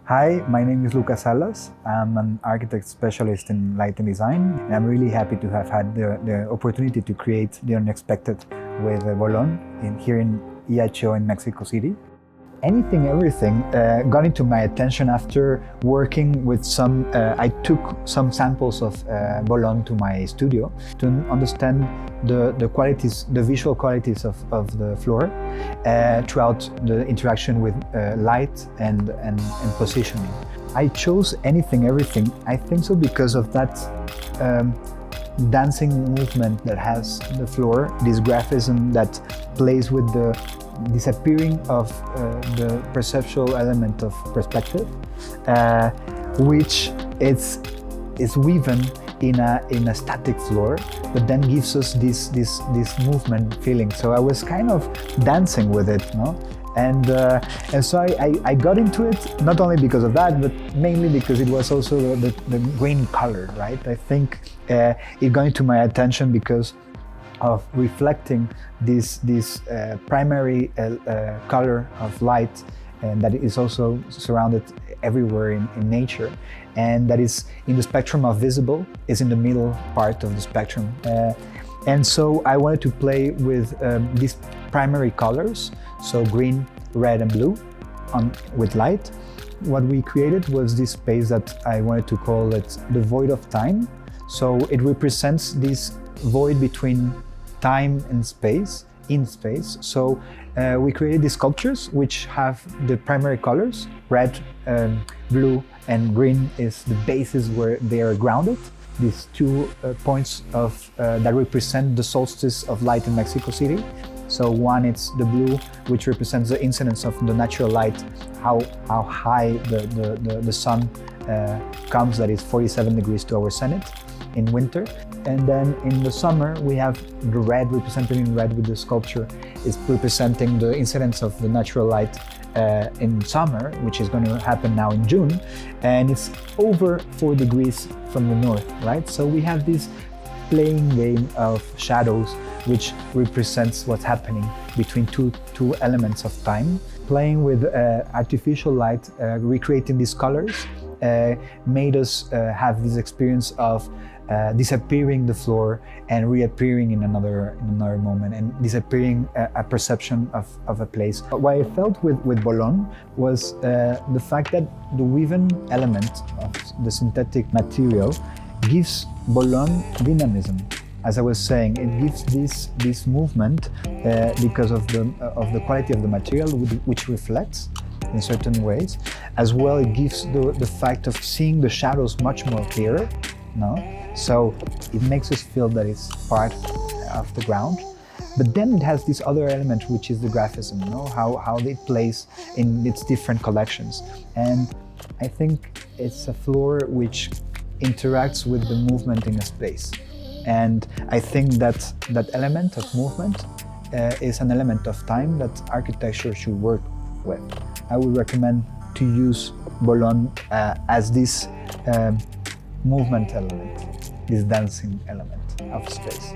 Hi, my name is Lucas Salas. I'm an architect specialist in lighting design, and I'm really happy to have had the opportunity to create the unexpected with Bolon here in IHO in Mexico City. Anything, everything got into my attention after working with I took some samples of Bolon to my studio to understand the qualities, the visual qualities of the floor throughout the interaction with light and positioning. I chose anything, everything, I think so because of that dancing movement that has the floor, this graphism that plays with the disappearing of the perceptual element of perspective, which is woven in a static floor, but then gives us this movement feeling. So I was kind of dancing with it, no? And so I got into it not only because of that, but mainly because it was also the green color, right? I think it got into my attention because of reflecting this primary color of light, and that is also surrounded everywhere in nature, and that is in the spectrum of visible, is in the middle part of the spectrum. And so I wanted to play with these primary colors, so green, red and blue with light. What we created was this space that I wanted to call it the void of time. So it represents this void between time and space, in space. So we created these sculptures which have the primary colors, red, blue and green is the basis where they are grounded. These two points that represent the solstice of light in Mexico City. So one is the blue, which represents the incidence of the natural light, how high the sun comes, that is 47 degrees to our zenith in winter. And then in the summer, we have the red, represented in red with the sculpture, is representing the incidence of the natural light in summer, which is going to happen now in June, and it's over 4 degrees from the north, right? So we have this playing game of shadows, which represents what's happening between two elements of time. Playing with artificial light, recreating these colors, made us have this experience of disappearing the floor and reappearing in another moment, and disappearing a perception of a place. What I felt with Bolon was the fact that the woven element of the synthetic material gives Bolon dynamism. As I was saying, it gives this movement because of the quality of the material, which reflects in certain ways. As well, it gives the fact of seeing the shadows much more clearer. No? So it makes us feel that it's part of the ground. But then it has this other element, which is the graphism, no? How it plays in its different collections. And I think it's a floor which interacts with the movement in a space. And I think that element of movement is an element of time that architecture should work with. I would recommend to use Bolon as this movement element, this dancing element of space.